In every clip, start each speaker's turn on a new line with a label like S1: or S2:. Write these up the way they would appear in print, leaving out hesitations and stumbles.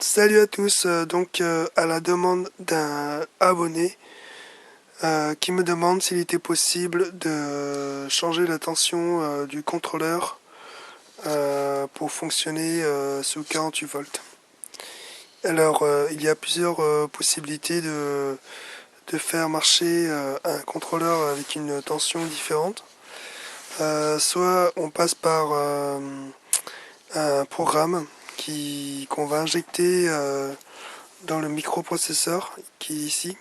S1: Salut à tous, à la demande d'un abonné qui me demande s'il était possible de changer la tension du contrôleur pour fonctionner sous 48 volts. Alors il y a plusieurs possibilités de faire marcher un contrôleur avec une tension différente. Soit on passe par un programme qu'on va injecter dans le microprocesseur qui est ici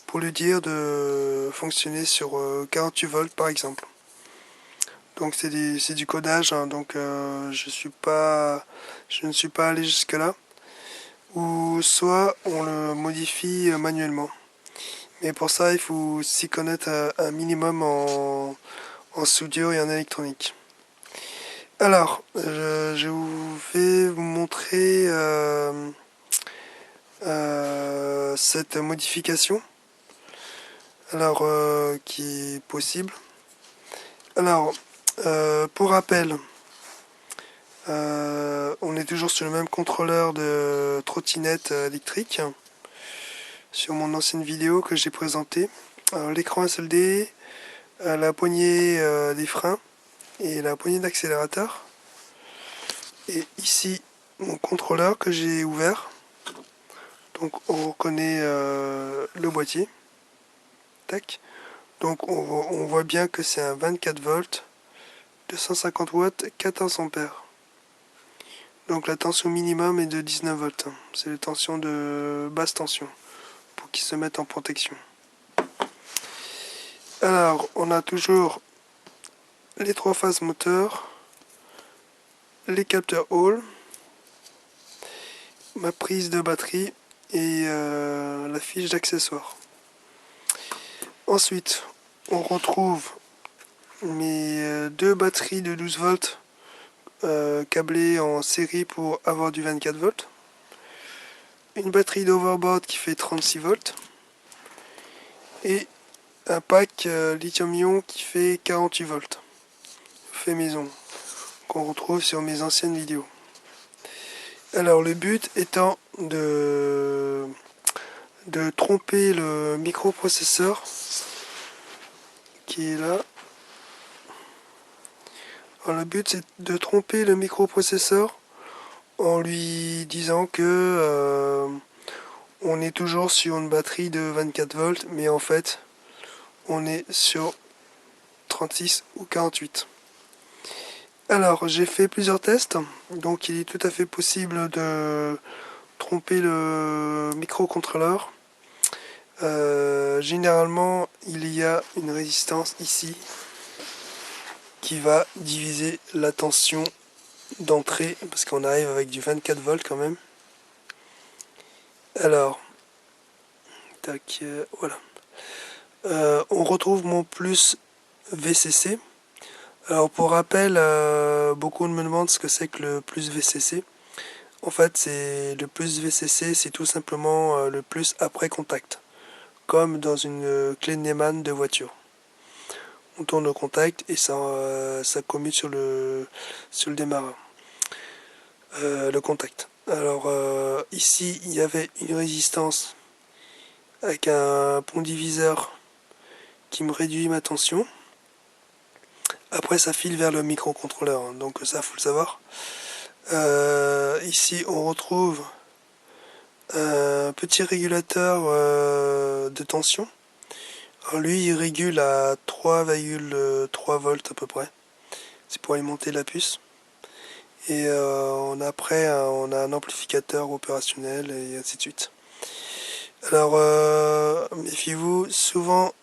S1: pour lui dire de fonctionner sur 48 volts par exemple. Donc c'est du codage, hein, je ne suis pas allé jusque là. Ou soit on le modifie manuellement. Mais pour ça il faut s'y connaître un minimum en soudure et en électronique. Alors, je vais vous montrer cette modification. Alors, qui est possible. Alors, pour rappel, on est toujours sur le même contrôleur de trottinette électrique sur mon ancienne vidéo que j'ai présentée. L'écran SLD, la poignée des freins et la poignée d'accélérateur. Et ici, mon contrôleur que j'ai ouvert. Donc, on reconnaît le boîtier. Tac. Donc, on voit bien que c'est un 24 volts, 250 watts, 14 ampères. Donc, la tension minimum est de 19 volts. C'est la tension de basse tension pour qu'ils se mettent en protection. Alors, on a toujours les 3 phases moteur, les capteurs Hall, ma prise de batterie et la fiche d'accessoires. Ensuite, on retrouve mes 2 batteries de 12 volts câblées en série pour avoir du 24 volts. Une batterie d'overboard qui fait 36 volts. Et un pack lithium-ion qui fait 48 volts. Fait maison. Qu'on retrouve sur mes anciennes vidéos. Alors le but étant de tromper le microprocesseur qui est là. Alors, le but c'est de tromper le microprocesseur en lui disant que on est toujours sur une batterie de 24 volts, mais en fait on est sur 36 ou 48. Alors j'ai fait plusieurs tests, donc il est tout à fait possible de tromper le microcontrôleur. Généralement il y a une résistance ici qui va diviser la tension d'entrée, parce qu'on arrive avec du 24 volts quand même. Alors, tac, voilà. On retrouve mon plus VCC. Alors pour rappel, beaucoup me demandent ce que c'est que le plus VCC. En fait, c'est le plus VCC, c'est tout simplement le plus après contact, comme dans une clé de Neumann de voiture. On tourne le contact et ça commute sur le démarreur, le contact. Alors ici, il y avait une résistance avec un pont diviseur qui me réduit ma tension. Après, ça file vers le microcontrôleur, hein, donc ça, faut le savoir. Ici, on retrouve un petit régulateur de tension. Alors lui, il régule à 3,3 volts à peu près. C'est pour alimenter la puce. Et après, on a un amplificateur opérationnel et ainsi de suite. Alors, méfiez-vous, souvent,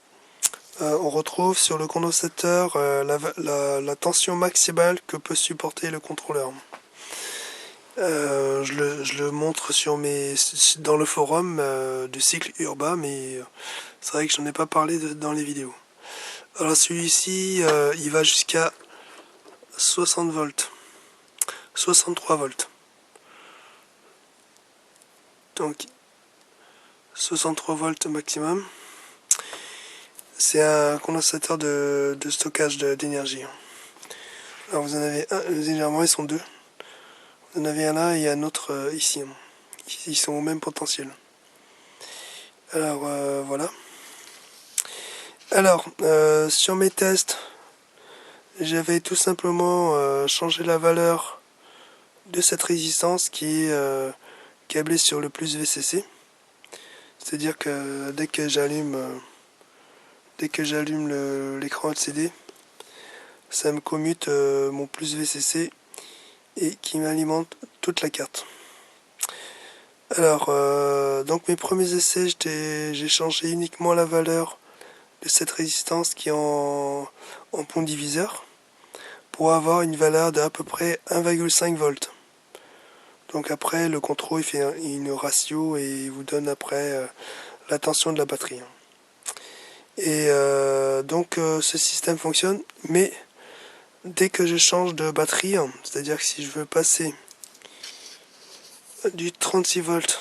S1: on retrouve sur le condensateur la tension maximale que peut supporter le contrôleur. Je le montre dans le forum du cycle urbain, mais c'est vrai que j'en ai pas parlé dans les vidéos. Alors celui-ci, il va jusqu'à 60 volts, 63 volts. Donc 63 volts maximum. C'est un condensateur de stockage d'énergie. Alors vous en avez un, généralement ils sont deux. Vous en avez un là et un autre ici. ils sont au même potentiel. Alors voilà. Alors sur mes tests, j'avais tout simplement changé la valeur de cette résistance qui est câblée sur le plus VCC. C'est-à-dire que dès que j'allume l'écran LCD, ça me commute mon plus VCC et qui m'alimente toute la carte. Alors, donc mes premiers essais, j'ai changé uniquement la valeur de cette résistance qui est en pont diviseur pour avoir une valeur d'à peu près 1,5 volts. Donc après, le contrôle il fait une ratio et il vous donne après la tension de la batterie. Et donc ce système fonctionne, mais dès que je change de batterie, c'est-à-dire que si je veux passer du 36 volts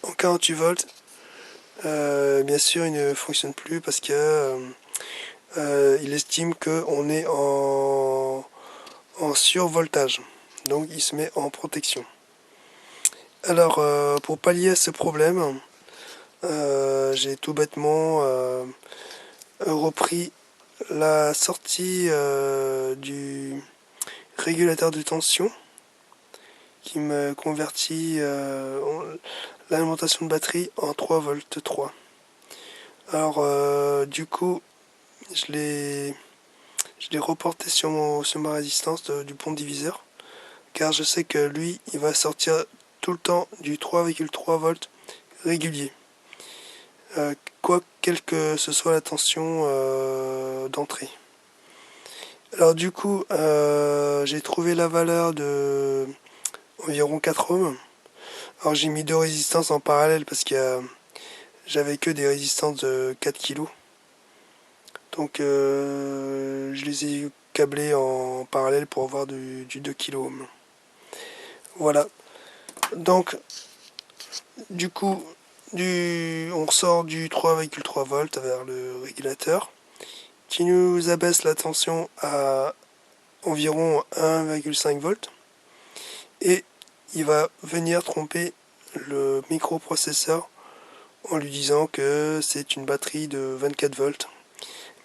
S1: en 48 volts, bien sûr il ne fonctionne plus parce que il estime qu'on est en survoltage, donc il se met en protection. Alors pour pallier à ce problème, j'ai tout bêtement repris la sortie du régulateur de tension qui me convertit l'alimentation de batterie en 3 volts 3. Alors du coup je l'ai reporté sur ma résistance du pont diviseur, car je sais que lui il va sortir tout le temps du 3,3 volts régulier, quelle que ce soit la tension d'entrée. Alors du coup j'ai trouvé la valeur de environ 4 ohms. Alors j'ai mis deux résistances en parallèle parce que j'avais que des résistances de 4 kg. Donc je les ai câblées en parallèle pour avoir du 2 kg ohm. Voilà. Donc du coup on sort du 3,3 volts vers le régulateur qui nous abaisse la tension à environ 1,5 volts et il va venir tromper le microprocesseur en lui disant que c'est une batterie de 24 volts,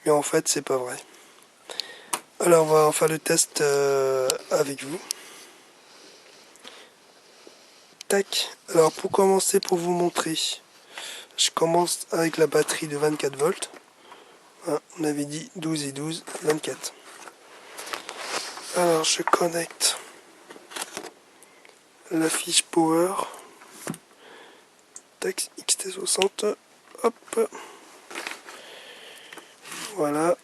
S1: mais en fait c'est pas vrai. Alors on va faire le test avec vous. Tac. Alors pour commencer, pour vous montrer, je commence avec la batterie de 24 volts. On avait dit 12 et 12, 24. Alors je connecte la fiche Power. Tac, XT60. Hop. Voilà.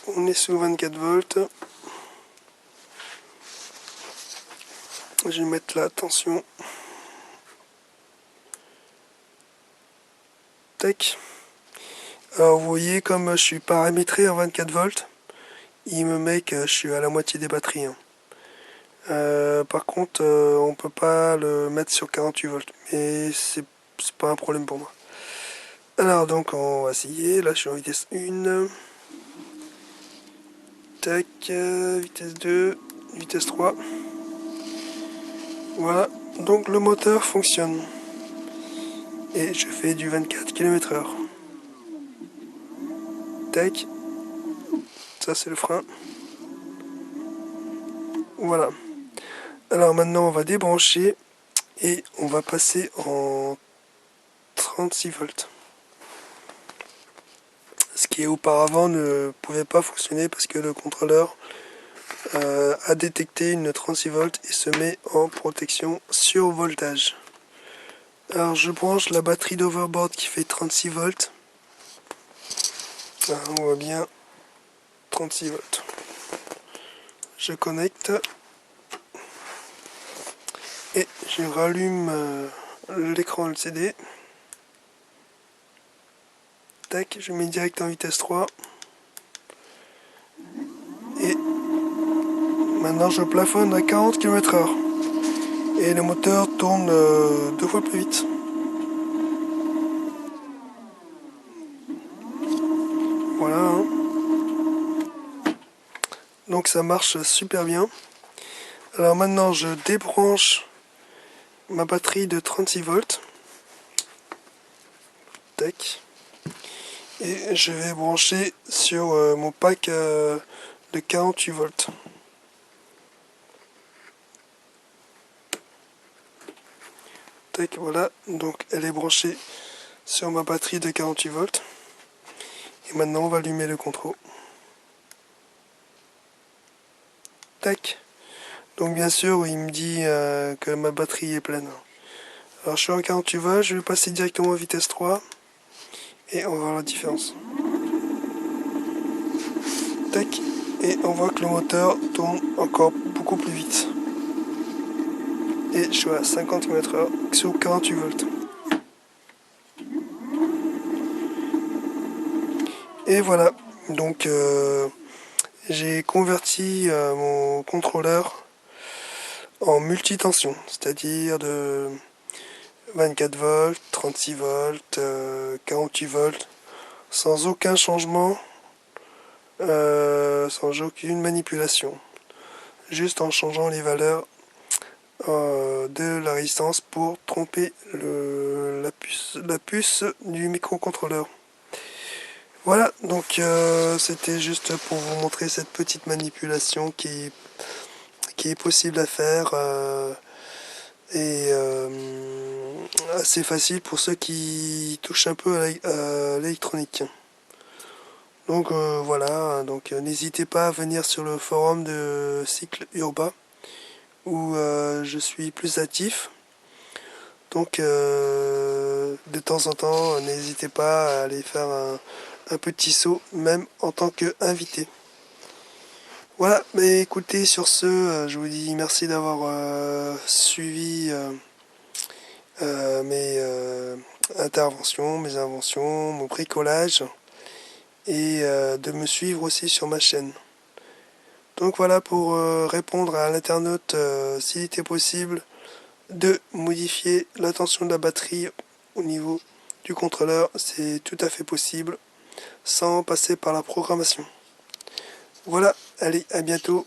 S1: On est sous 24 volts. Je vais mettre la tension. Tac. Alors vous voyez, comme je suis paramétré en 24 volts, il me met que je suis à la moitié des batteries. Par contre, on peut pas le mettre sur 48 volts, mais c'est pas un problème pour moi. Alors donc on va essayer. Là je suis en vitesse 1. Tac, vitesse 2, vitesse 3. Voilà, donc le moteur fonctionne. Et je fais du 24 km/h. Tac, ça c'est le frein. Voilà. Alors maintenant on va débrancher et on va passer en 36 volts. Ce qui auparavant ne pouvait pas fonctionner parce que le contrôleur a détecté une 36 volts et se met en protection sur voltage. Alors je branche la batterie d'overboard qui fait 36 volts. Là, on voit bien 36 volts. Je connecte et je rallume l'écran LCD. Tac, je mets direct en vitesse 3. Et maintenant je plafonne à 40 km/h. Et le moteur tourne 2 fois plus vite. Voilà. Donc ça marche super bien. Alors maintenant je débranche ma batterie de 36 volts. Tac. Et je vais brancher sur mon pack de 48 volts. Tac, voilà, donc elle est branchée sur ma batterie de 48 volts. Et maintenant on va allumer le contrôle. Tac. Donc bien sûr il me dit que ma batterie est pleine. Alors je suis en 48 volts, je vais passer directement à vitesse 3. Et on va voir la différence. Tac. Et on voit que le moteur tourne encore beaucoup plus vite. Et je suis à 50 km/h sur 48 volts. Et voilà. Donc j'ai converti mon contrôleur en multitension, c'est-à-dire de 24 volts, 36 volts, 48 volts, sans aucun changement, sans aucune manipulation, juste en changeant les valeurs de la résistance pour tromper la puce du microcontrôleur. Voilà, donc c'était juste pour vous montrer cette petite manipulation qui est possible à faire et assez facile pour ceux qui touchent un peu à l'électronique. Donc voilà, donc n'hésitez pas à venir sur le forum de Cycle Urbain où je suis plus actif. Donc de temps en temps, n'hésitez pas à aller faire un petit saut, même en tant qu'invité. Voilà, mais écoutez, sur ce, je vous dis merci d'avoir suivi mes interventions, mes inventions, mon bricolage, et de me suivre aussi sur ma chaîne. Donc voilà pour répondre à l'internaute s'il était possible de modifier la tension de la batterie au niveau du contrôleur. C'est tout à fait possible sans passer par la programmation. Voilà, allez, à bientôt.